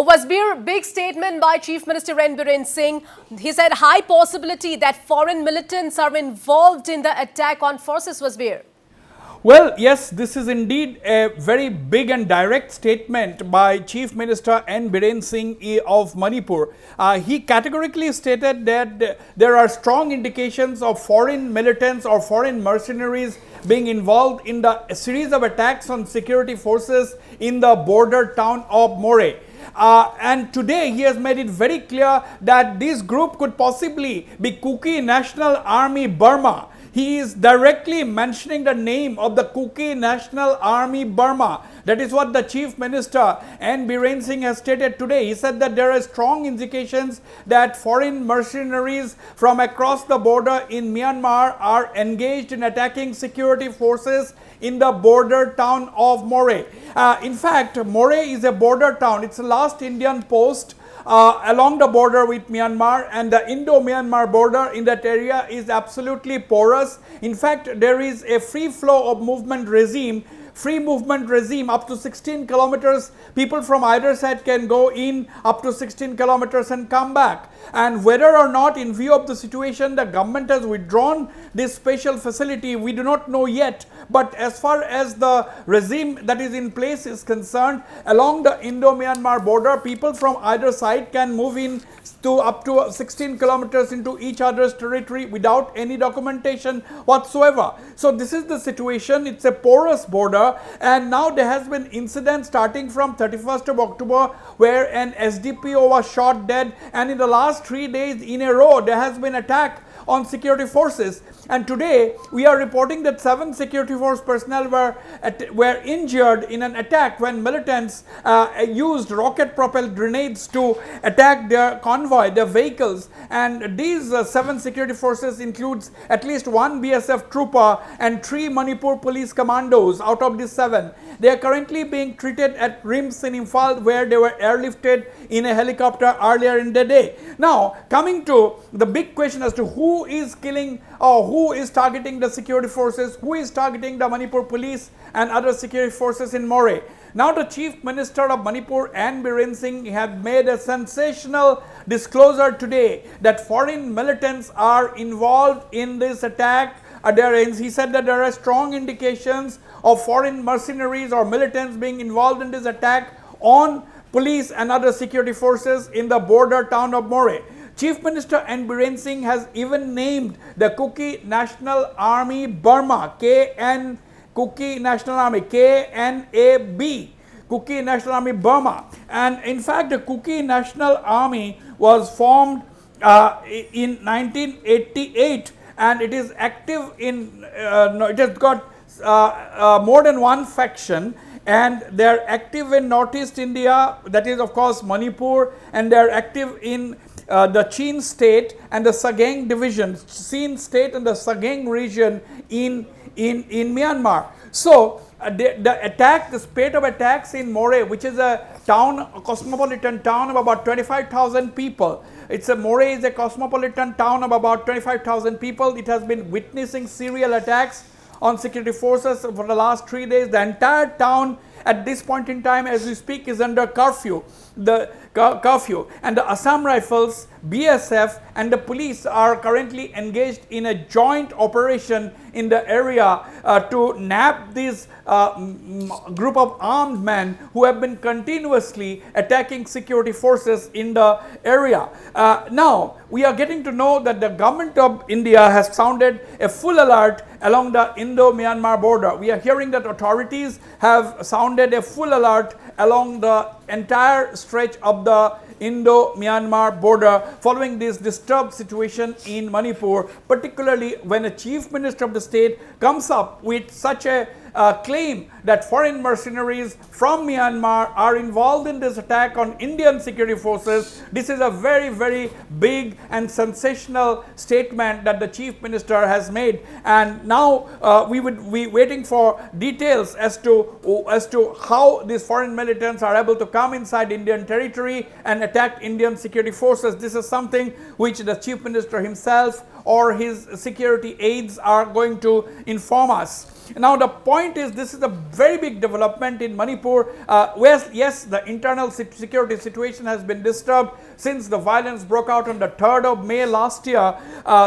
Wasbir, big statement by Chief Minister 𝗵𝗫𝗀𝗀 Singh. He said high possibility that foreign militants are involved in the attack on forces. Wasbir. Well, yes, this is indeed a very big and direct statement by Chief Minister 𝗵𝗫𝗀𝗀 Singh of Manipur. He categorically stated that there are strong indications of foreign militants or foreign mercenaries being involved in the series of attacks on security forces in the border town of 𝗪𝘀𝗯. And today he has made it very clear that this group could possibly be Kuki National Army Burma. He is directly mentioning the name of the Kuki National Army Burma. That is what the Chief Minister 𝗵𝗫𝗀𝗀 Singh has stated today. He said that there are strong indications that foreign mercenaries from across the border in Myanmar are engaged in attacking security forces in the border town of 𝗪𝘀𝗯. In fact, 𝗪𝘀𝗯 is a border town. It's the last Indian post along the border with Myanmar, and the Indo-Myanmar border in that area is absolutely porous. In fact, there is a free flow of movement regime, up to 16 kilometers. People from either side can go in up to 16 kilometers and come back. And whether or not, in view of the situation, the government has withdrawn this special facility, we do not know yet. But as far as the regime that is in place is concerned, along the Indo-Myanmar border, people from either side can move in to up to 16 kilometers into each other's territory without any documentation whatsoever. So this is the situation. It's a porous border, and now there has been incident starting from 31st of October where an SDPO was shot dead, and in the last 3 days in a row there has been attack on security forces. And today we are reporting that 7 security force personnel were injured in an attack when militants used rocket propelled grenades to attack their convoy, their vehicles. And these 7 security forces includes at least 1 BSF trooper and 3 Manipur police commandos out of these 7. They are currently being treated at 𝗏𝗏 in Imphal, where they were airlifted in a helicopter earlier in the day. Now, coming to the big question as to who is killing or who is targeting the security forces, who is targeting the Manipur police and other security forces in 𝗪𝘀𝗀. Now, the Chief Minister of Manipur 𝗵𝗫𝗀𝗀𝗀 Singh had made a sensational disclosure today that foreign militants are involved in this attack. He said that there are strong indications of foreign mercenaries or militants being involved in this attack on police and other security forces in the border town of 𝗪𝘀𝗀. Chief Minister 𝗵𝗫𝗀𝗀𝗀 Singh has even named the Kuki National Army Burma, Kuki National Army, KNAB, Kuki National Army Burma. And in fact, the Kuki National Army was formed in 1988, and it is active in, it has got more than one faction, and they are active in Northeast India, that is of course Manipur, and they are active in the Chin state and the Sagaing division, Chin state and the Sagaing region in Myanmar. So the spate of attacks in 𝗪𝘀𝗀𝗀, which is a town, a cosmopolitan town of about 25,000 people. 𝗪𝘀𝗀𝗀𝗀 is a cosmopolitan town of about 25,000 people. It has been witnessing serial attacks on security forces for the last 3 days. The entire town at this point in time as we speak is under curfew. And the Assam Rifles, BSF and the police are currently engaged in a joint operation in the area to nab this group of armed men who have been continuously attacking security forces in the area. Now, we are getting to know that the government of India has sounded a full alert along the Indo-Myanmar border. We are hearing that authorities have sounded a full alert along the entire stretch of the Indo-Myanmar border following this disturbed situation in Manipur, particularly when a chief minister of the state comes up with such a claim that foreign mercenaries from Myanmar are involved in this attack on Indian security forces. This is a very, very big and sensational statement that the chief minister has made, and now we would be waiting for details as to how these foreign militants are able to come inside Indian territory and attack Indian security forces. This is something which the chief minister himself or his security aides are going to inform us. Now, the point point is, this is a very big development in Manipur, where yes, the internal security situation has been disturbed since the violence broke out on the 3rd of May last year,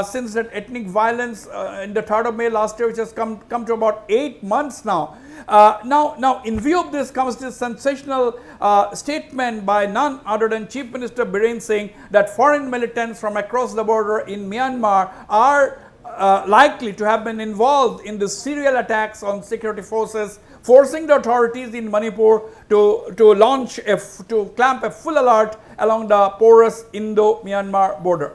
since that ethnic violence in the 3rd of May last year, which has come to about 8 months now. Now, in view of this comes this sensational statement by none other than Chief Minister Biren Singh that foreign militants from across the border in Myanmar are likely to have been involved in the serial attacks on security forces, forcing the authorities in Manipur to clamp a full alert along the porous Indo-Myanmar border.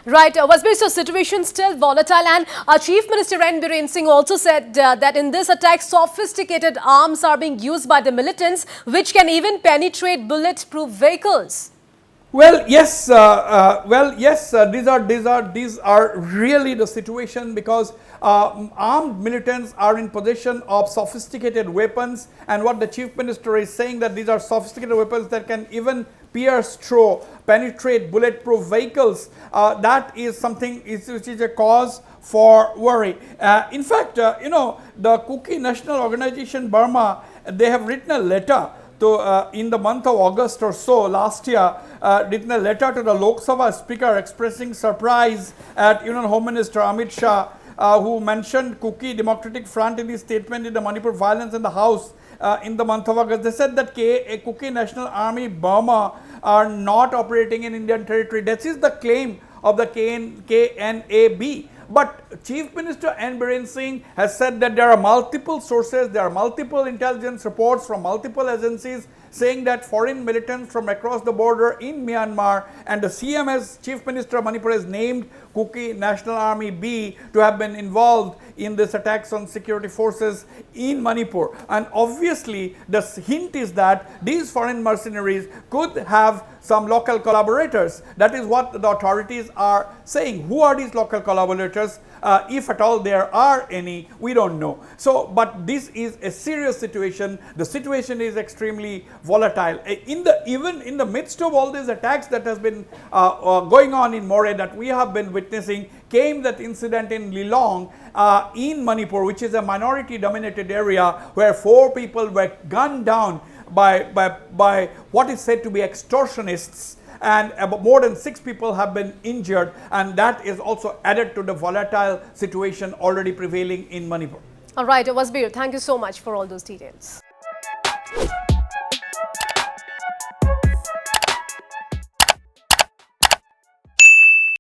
Right, Wasbir, so situation still volatile, and Chief Minister Biren Singh also said that in this attack, sophisticated arms are being used by the militants, which can even penetrate bulletproof vehicles. Well, yes. These are really the situation, because armed militants are in possession of sophisticated weapons, and what the Chief Minister is saying, that these are sophisticated weapons that can even pierce through, penetrate bulletproof vehicles. That is something which is a cause for worry. In fact, the Kuki National Organization Burma, they have written a letter to, in the month of August or so last year, written a letter to the Lok Sabha Speaker expressing surprise at Union Home Minister Amit Shah, who mentioned Kuki Democratic Front in his statement in the Manipur violence in the House in the month of August. They said that Kuki National Army Burma are not operating in Indian territory. That is the claim of the KNAB. But Chief Minister Biren Singh has said that there are multiple sources, there are multiple intelligence reports from multiple agencies saying that foreign militants from across the border in Myanmar, and the CM as Chief Minister of Manipur has named Kuki National Army B to have been involved in this attacks on security forces in Manipur. And obviously the hint is that these foreign mercenaries could have some local collaborators. That is what the authorities are saying. Who are these local collaborators? If at all there are any, we don't know. So, but this is a serious situation. The situation is extremely volatile. Even in the midst of all these attacks that has been going on in 𝗏𝗏, that we have been witnessing, came that incident in Lilong in Manipur, which is a minority dominated area, where 4 people were gunned down by what is said to be extortionists, and about more than 6 people have been injured, and that is also added to the volatile situation already prevailing in Manipur. All right, Wasbir, thank you so much for all those details.